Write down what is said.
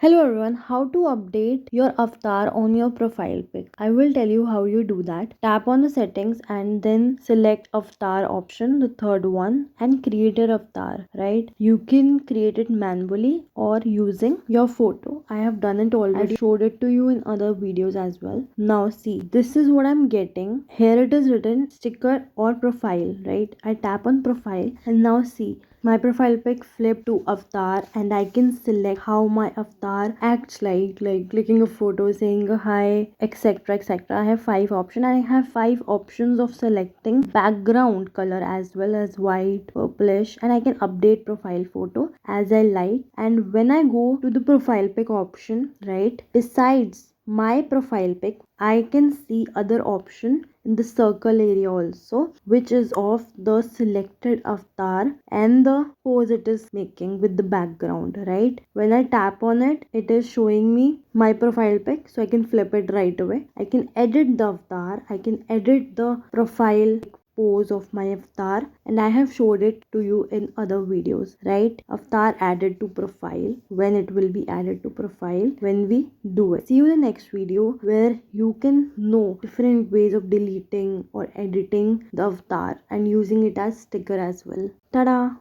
Hello everyone, how to update your avatar on your profile pic. I will tell you how you do that. Tap on the settings and then select avatar option, the third one, and create your avatar, right? You can create it manually or using your photo. I have done it already. I showed it to you in other videos as well. Now see, this is what I'm getting. Here it is written sticker or profile, right? I tap on profile and now see my profile pic flipped to avatar and I can select how my avatar acts like clicking a photo, saying a hi, etc, etc. I have 5 options. I have 5 options of selecting background color as well as white, purplish, and I can update profile photo as I like. And when I go to the profile pic option, right, besides my profile pic, I can see other option in the circle area also, which is of the selected avatar and the pose it is making with the background, right? When I tap on it, it is showing me my profile pic, so I can flip it right away. I can edit the avatar, I can edit the profile pose of my avatar, and I have showed it to you in other videos, right? Avatar added to profile, when it will be added to profile when we do it. See you in the next video where you can know different ways of deleting or editing the avatar and using it as sticker as well. Tada!